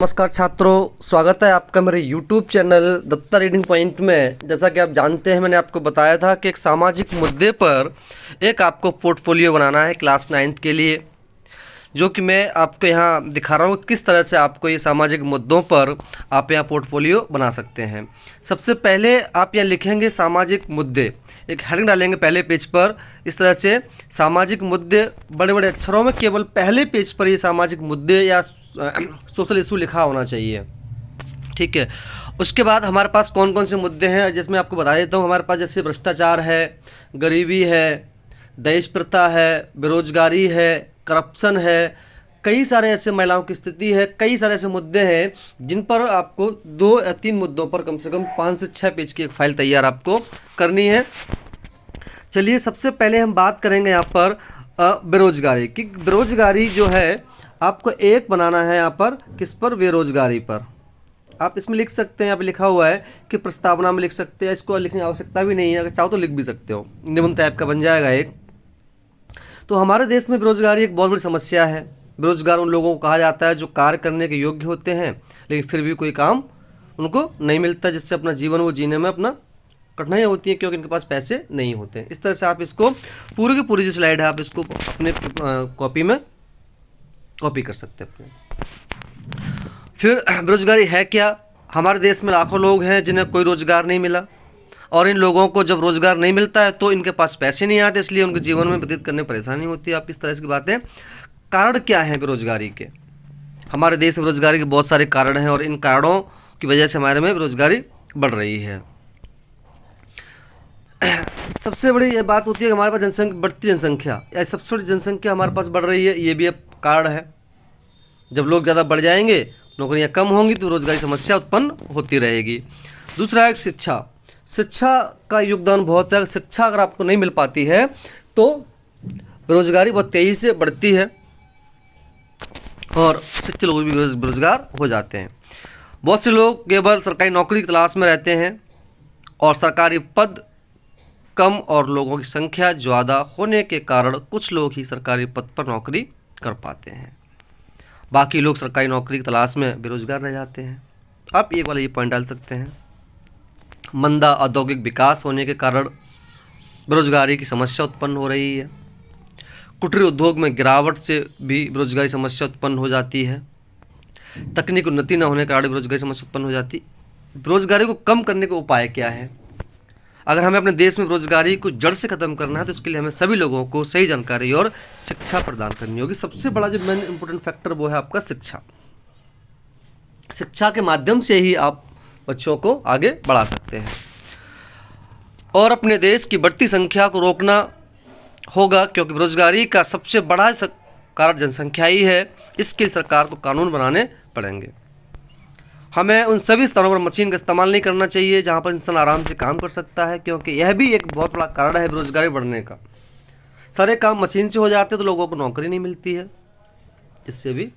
नमस्कार छात्रों, स्वागत है आपका मेरे YouTube channel Datta reading point में। जैसा कि आप जानते हैं, मैंने आपको बताया था कि एक सामाजिक मुद्दे पर एक आपको पोर्टफोलियो बनाना है क्लास 9th के लिए, जो कि मैं आपको यहाँ दिखा रहा हूँ किस तरह से आपको ये सामाजिक मुद्दों पर आप यहाँ पोर्टफोलियो बना सकते हैं। सबसे पहले आप यहाँ लिखेंगे सामाजिक मुद्दे, एक हेडिंग डालेंगे पहले पेज पर। इस तरह से सामाजिक मुद्दे बड़े बड़े अक्षरों में केवल पहले पेज पर ये सामाजिक मुद्दे या सोशल इशू लिखा होना चाहिए, ठीक है। उसके बाद हमारे पास कौन कौन से मुद्दे हैं, जिसमें आपको बता देता हूँ। हमारे पास जैसे भ्रष्टाचार है, गरीबी है, दहेज प्रथा है, बेरोजगारी है, करप्शन है, कई सारे ऐसे महिलाओं की स्थिति है, कई सारे ऐसे मुद्दे हैं जिन पर आपको 2 या 3 मुद्दों पर कम से कम 5 से 6 पेज की एक फाइल तैयार आपको करनी है। चलिए, सबसे पहले हम बात करेंगे यहाँ पर बेरोजगारी की। बेरोजगारी जो है आपको एक बनाना है यहाँ पर, किस पर, बेरोजगारी पर। आप इसमें लिख सकते हैं, यहाँ पे लिखा हुआ है कि प्रस्तावना में लिख सकते हैं, इसको लिखने की आवश्यकता भी नहीं है, अगर चाहो तो लिख भी सकते हो, निबंध टाइप का बन जाएगा एक। तो हमारे देश में बेरोजगारी एक बहुत बड़ी समस्या है। बेरोजगार उन लोगों को कहा जाता है जो कार्य करने के योग्य होते हैं लेकिन फिर भी कोई काम उनको नहीं मिलता, जिससे अपना जीवन वो जीने में अपना कठिनाइयाँ होती हैं, क्योंकि इनके पास पैसे नहीं होते हैं। इस तरह से आप इसको पूरी की पूरी जो स्लाइड है आप इसको अपने कॉपी में कॉपी कर सकते हैं अपने। फिर बेरोजगारी है क्या? हमारे देश में लाखों लोग हैं जिन्हें कोई रोजगार नहीं मिला, और इन लोगों को जब रोजगार नहीं मिलता है तो इनके पास पैसे नहीं आते, इसलिए उनके जीवन में व्यतीत करने में परेशानी होती है। आप इस तरह की बातें। कारण क्या है बेरोजगारी के? हमारे देश में बेरोजगारी के बहुत सारे कारण हैं और इन कारणों की वजह से हमारे में बेरोजगारी बढ़ रही है। सबसे बड़ी ये बात होती है कि हमारे पास जनसंख्या, बढ़ती जनसंख्या या सबसे बड़ी जनसंख्या हमारे पास बढ़ रही है, ये भी एक कारण है। जब लोग ज़्यादा बढ़ जाएंगे, नौकरियां कम होंगी, तो रोजगारी समस्या उत्पन्न होती रहेगी। दूसरा है शिक्षा। शिक्षा का योगदान बहुत है। शिक्षा अगर आपको नहीं मिल पाती है तो बेरोजगारी बहुत तेज़ी से बढ़ती है और शिक्षित लोग भी बेरोजगार हो जाते हैं। बहुत से लोग केवल सरकारी नौकरी की तलाश में रहते हैं और सरकारी पद कम और लोगों की संख्या ज़्यादा होने के कारण कुछ लोग ही सरकारी पद पर नौकरी कर पाते हैं, बाकी लोग सरकारी नौकरी की तलाश में बेरोजगार रह जाते हैं। आप एक वाला ये पॉइंट डाल सकते हैं। मंदा औद्योगिक विकास होने के कारण बेरोजगारी की समस्या उत्पन्न हो रही है। कुटीर उद्योग में गिरावट से भी बेरोजगारी समस्या उत्पन्न हो जाती है। तकनीक उन्नति न होने के कारण बेरोजगारी समस्या उत्पन्न हो जाती है। बेरोजगारी को कम करने के उपाय क्या है? अगर हमें अपने देश में बेरोजगारी को जड़ से ख़त्म करना है तो इसके लिए हमें सभी लोगों को सही जानकारी और शिक्षा प्रदान करनी होगी। सबसे बड़ा जो मेन इंपॉर्टेंट फैक्टर वो है आपका शिक्षा। शिक्षा के माध्यम से ही आप बच्चों को आगे बढ़ा सकते हैं और अपने देश की बढ़ती संख्या को रोकना होगा, क्योंकि बेरोजगारी का सबसे बड़ा कारण जनसंख्या ही है। इसके लिए सरकार को कानून बनाने पड़ेंगे। हमें उन सभी स्थानों पर मशीन का इस्तेमाल नहीं करना चाहिए जहां पर इंसान आराम से काम कर सकता है, क्योंकि यह भी एक बहुत बड़ा कारण है बेरोजगारी बढ़ने का। सारे काम मशीन से हो जाते हैं तो लोगों को नौकरी नहीं मिलती है। इससे भी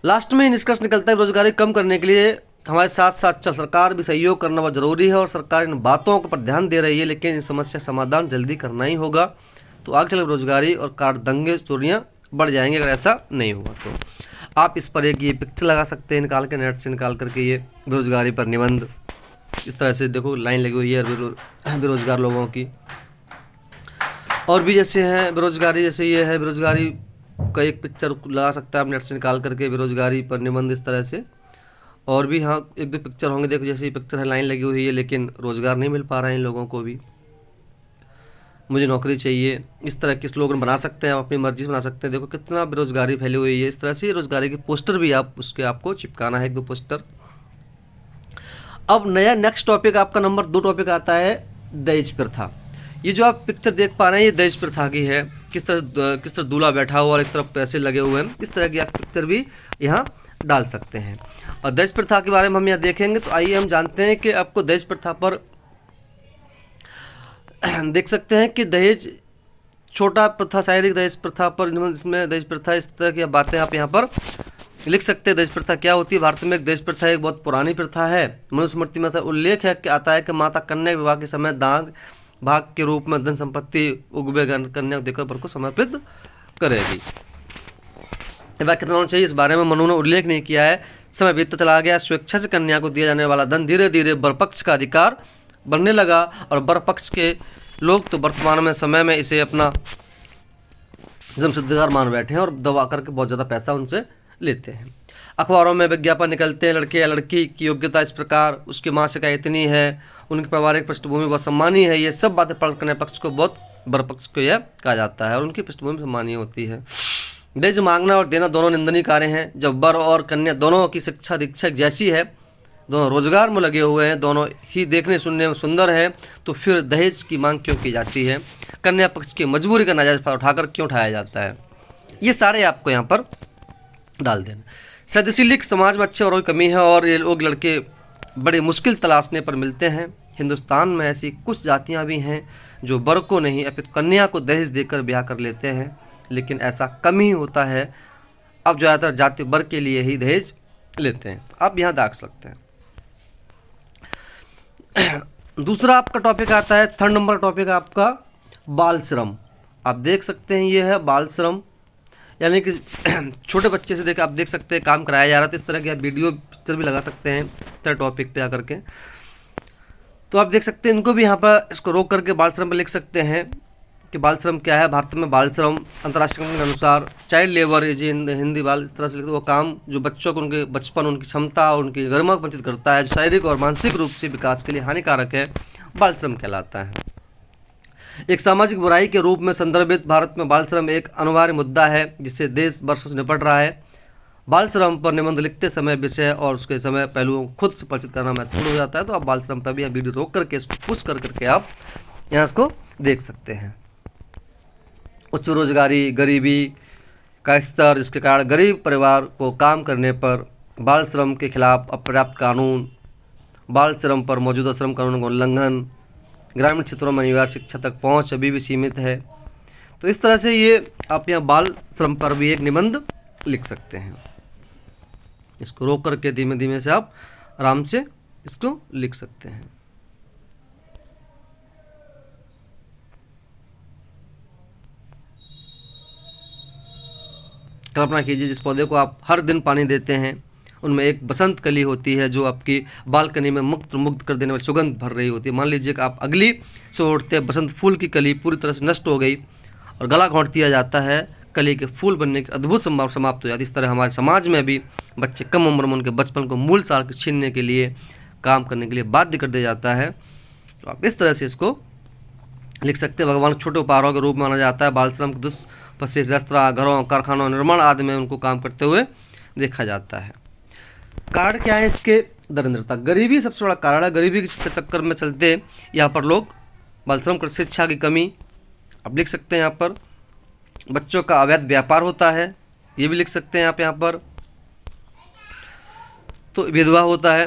लास्ट में निष्कर्ष निकलता है बेरोजगारी कम करने के लिए हमारे साथ साथ सरकार भी सहयोग करना बहुत ज़रूरी है, और सरकार इन बातों के पर ध्यान दे रही है, लेकिन इस समस्या समाधान जल्दी करना ही होगा। तो आगे चल बेरोजगारी और कार दंगे चोरियाँ बढ़ जाएंगे अगर ऐसा नहीं हुआ तो। आप इस पर एक ये पिक्चर लगा सकते हैं निकाल के, नेट से निकाल करके, ये बेरोजगारी पर निबंध। इस तरह से देखो लाइन लगी हुई है बेरोजगार लोगों की। और भी जैसे हैं बेरोजगारी, जैसे ये है बेरोजगारी का एक पिक्चर लगा सकता है आप नेट से निकाल करके, बेरोजगारी पर निबंध इस तरह से। और भी हाँ 1-2 पिक्चर होंगे। देखो जैसे ये पिक्चर है, लाइन लगी हुई है लेकिन रोज़गार नहीं मिल पा रहा है इन लोगों को भी, मुझे नौकरी चाहिए। इस तरह के स्लोगन बना सकते हैं, आप अपनी मर्जी से बना सकते हैं। देखो कितना बेरोजगारी फैली हुई है। इस तरह से रोजगारी के पोस्टर भी आप उसके आपको चिपकाना है, 1-2 पोस्टर। अब नया नेक्स्ट टॉपिक आपका नंबर 2 टॉपिक आता है दहेज प्रथा। ये जो आप पिक्चर देख पा रहे हैं ये दहेज प्रथा की है। किस तरह दूल्हा बैठा हुआ और एक तरफ पैसे लगे हुए हैं। इस तरह की आप पिक्चर भी यहाँ डाल सकते हैं। और दहेज प्रथा के बारे में हम यहाँ देखेंगे। तो आइए हम जानते हैं कि आपको दहेज प्रथा पर देख सकते हैं कि दहेज छोटा प्रथा, शारीरिक दहेज प्रथा पर, इसमें दहेज प्रथा, इस तरह की बातें आप यहाँ पर लिख सकते हैं। दहेज प्रथा क्या होती है? भारत में एक दहेज प्रथा एक बहुत पुरानी प्रथा है। मनुस्मृति में ऐसा उल्लेख है कि आता है कि माता कन्या विवाह के समय दान भाग के रूप में धन संपत्ति उगवे कन्या देकर वर को समर्पित करेगी। वह कितना होना चाहिए इस बारे में मनु ने उल्लेख नहीं किया है। समय बीतता चला गया, स्वेच्छा से कन्या को दिया जाने वाला धन धीरे धीरे बरपक्ष का अधिकार बनने लगा और बरपक्ष के लोग तो वर्तमान में समय में इसे अपना जन्मसिद्ध मान बैठे हैं और दबा करके बहुत ज़्यादा पैसा उनसे लेते हैं। अखबारों में विज्ञापन निकलते हैं, लड़के या लड़की की योग्यता इस प्रकार, उसकी मासिक आय इतनी है, उनकी पारिवारिक पृष्ठभूमि बहुत सम्मानीय है। ये सब बातें पढ़ कन्या पक्ष को बहुत बरपक्ष को यह कहा जाता है और उनकी पृष्ठभूमि सम्मानीय होती है। दहेज मांगना और देना दोनों निंदनीय कार्य हैं। जब वर और कन्या दोनों की शिक्षा दीक्षा जैसी है, दोनों रोजगार में लगे हुए हैं, दोनों ही देखने सुनने में सुंदर हैं, तो फिर दहेज की मांग क्यों की जाती है? कन्या पक्ष की मजबूरी का नाजायज फायदा उठाकर क्यों उठाया जाता है? ये सारे आपको यहाँ पर डाल देना। सदस्यलिक समाज में अच्छे और कमी है और ये लोग लड़के बड़े मुश्किल तलाशने पर मिलते हैं। हिंदुस्तान में ऐसी कुछ जातियाँ भी हैं जो वर को नहीं अपितु कन्या को दहेज देकर ब्याह कर लेते हैं, लेकिन ऐसा कम ही होता है। अब ज़्यादातर जाति वर के लिए ही दहेज लेते हैं। आप यहाँ दाग सकते हैं। दूसरा आपका टॉपिक आता है, थर्ड नंबर टॉपिक आपका बाल श्रम। आप देख सकते हैं ये है बाल श्रम, यानी कि छोटे बच्चे से आप देख सकते हैं काम कराया जा रहा है। तो इस तरह के आप वीडियो पिक्चर भी लगा सकते हैं थर्ड टॉपिक पे आकर के। तो आप देख सकते हैं इनको भी यहाँ पर इसको रोक करके बाल श्रम पर लिख सकते हैं कि बाल श्रम क्या है। भारत में बाल श्रम अंतर्राष्ट्रीय कानून के अनुसार child labour is in Hindi बाल, इस तरह से लिखते वो काम जो बच्चों को उनके बचपन, उनकी क्षमता और उनकी गरिमा को वंचित करता है, जो शारीरिक और मानसिक रूप से विकास के लिए हानिकारक है, बाल श्रम कहलाता है। एक सामाजिक बुराई के रूप में संदर्भित भारत में बाल श्रम एक अनिवार्य मुद्दा है जिससे देश वर्षों से निपट रहा है। बाल श्रम पर निबंध लिखते समय विषय और उसके समय पहलुओं खुद से परिचित करना महत्वपूर्ण हो जाता है। तो आप बाल श्रम पर भी यहाँ वीडियो रोक करके इसको पुश कर करके आप यहाँ इसको देख सकते हैं। उच्च रोजगारी, गरीबी का स्तर, जिसके कारण गरीब परिवार को काम करने पर बाल श्रम के खिलाफ अपर्याप्त कानून, बाल श्रम पर मौजूदा श्रम कानून का उल्लंघन, ग्रामीण क्षेत्रों में अनिवार्य शिक्षा तक पहुंच अभी भी सीमित है। तो इस तरह से ये आप यहाँ बाल श्रम पर भी एक निबंध लिख सकते हैं। इसको रोक करके धीमे धीमे से आप आराम से इसको लिख सकते हैं। कल्पना कीजिए जिस पौधे को आप हर दिन पानी देते हैं उनमें एक बसंत कली होती है जो आपकी बालकनी में मुक्त कर देने वाली सुगंध भर रही होती है। मान लीजिए कि आप अगली से उठते बसंत फूल की कली पूरी तरह से नष्ट हो गई और गला घोंट दिया जाता है, कली के फूल बनने की अद्भुत संभावना समाप्त हो जाती है। इस तरह हमारे समाज में भी बच्चे कम उम्र में उनके बचपन को मूल सार छीनने के लिए, काम करने के लिए बाध्य कर दिया जाता है। तो आप इस तरह से इसको लिख सकते हैं। भगवान छोटे उपहारों के रूप में माना जाता है। बाल श्रम दुष्प्रशेष रेस्तरां, घरों, कारखानों, निर्माण आदि में उनको काम करते हुए देखा जाता है। कारण क्या है इसके? दरिद्रता, गरीबी सबसे बड़ा कारण है। गरीबी के चक्कर में चलते यहाँ पर लोग बाल श्रम कर, शिक्षा की कमी आप लिख सकते हैं। यहाँ पर बच्चों का अवैध व्यापार होता है, ये भी लिख सकते हैं आप यहाँ पर। तो विधवा होता है।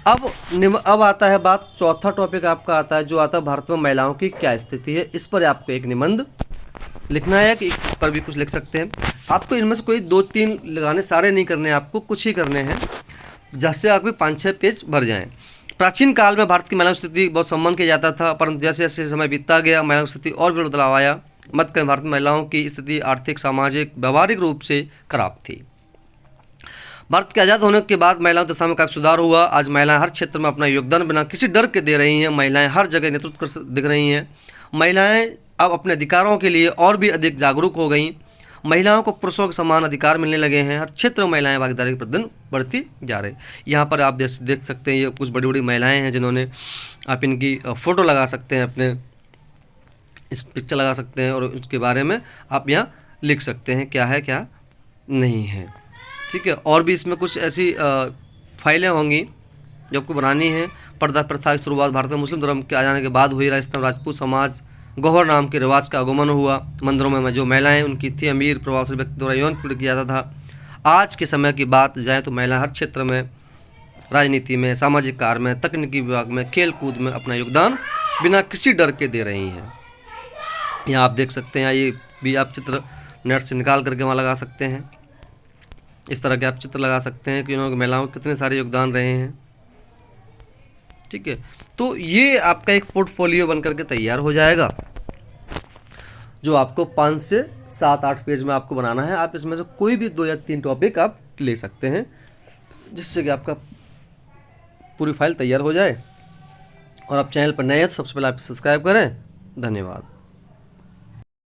अब आता है बात, चौथा टॉपिक आपका आता है जो आता है भारत में महिलाओं की क्या स्थिति है। इस पर आपको एक निबंध लिखना है कि इस पर भी कुछ लिख सकते हैं। आपको इनमें से कोई 2-3 लगाने, सारे नहीं करने, आपको कुछ ही करने हैं जिससे आपके 5-6 पेज भर जाएं। प्राचीन काल में भारत की महिलाओं की स्थिति बहुत सम्मान किया जाता था, परंतु जैसे जैसे समय बीतता गया महिलाओं की स्थिति और भी बदलाव आया। मत करें, भारत में महिलाओं की स्थिति आर्थिक, सामाजिक, व्यवहारिक रूप से खराब थी। भारत के आज़ाद होने के बाद महिलाओं की दशा में काफ़ी सुधार हुआ। आज महिलाएं हर क्षेत्र में अपना योगदान बिना किसी डर के दे रही हैं। महिलाएं हर जगह नेतृत्व कर दिख रही हैं। महिलाएं अब अपने अधिकारों के लिए और भी अधिक जागरूक हो गई। महिलाओं को पुरुषों के समान अधिकार मिलने लगे हैं। हर क्षेत्र में महिलाएं भागीदारी प्रतिदिन बढ़ती जा रही। यहाँ पर आप देख सकते हैं ये कुछ बड़ी बड़ी महिलाएं हैं जिन्होंने, आप इनकी फ़ोटो लगा सकते हैं, अपने इस पिक्चर लगा सकते हैं और उसके बारे में आप यहाँ लिख सकते हैं क्या है क्या नहीं है। ठीक है, और भी इसमें कुछ ऐसी फाइलें होंगी जो आपको बनानी है। पर्दा प्रथा की शुरुआत भारत में मुस्लिम धर्म के आ जाने के बाद हुई। राजस्थान राजपूत समाज गौहर नाम के रिवाज का आगमन हुआ। मंदिरों में जो महिलाएं उनकी थी अमीर प्रभावशाली व्यक्ति द्वारा यौन पीड़ित किया जाता था। आज के समय की बात जाए तो महिलाएं हर क्षेत्र में, राजनीति में, सामाजिक कार्य में, तकनीकी विभाग में, खेल कूद में अपना योगदान बिना किसी डर के दे रही हैं। यहाँ आप देख सकते हैं, ये भी आप चित्र नेट से निकाल करके वहाँ लगा सकते हैं। इस तरह के आप चित्र लगा सकते हैं कि उन्होंने महिलाओं के कितने सारे योगदान रहे हैं। ठीक है, तो ये आपका एक पोर्टफोलियो बन करके तैयार हो जाएगा। जो आपको 5 से 7-8 पेज में आपको बनाना है। आप इसमें से कोई भी 2 या 3 टॉपिक आप ले सकते हैं, जिससे कि आपका पूरी फाइल तैयार हो जाए। और आप चैनल पर नए हैं तो सबसे पहले आप सब्सक्राइब करें। धन्यवाद।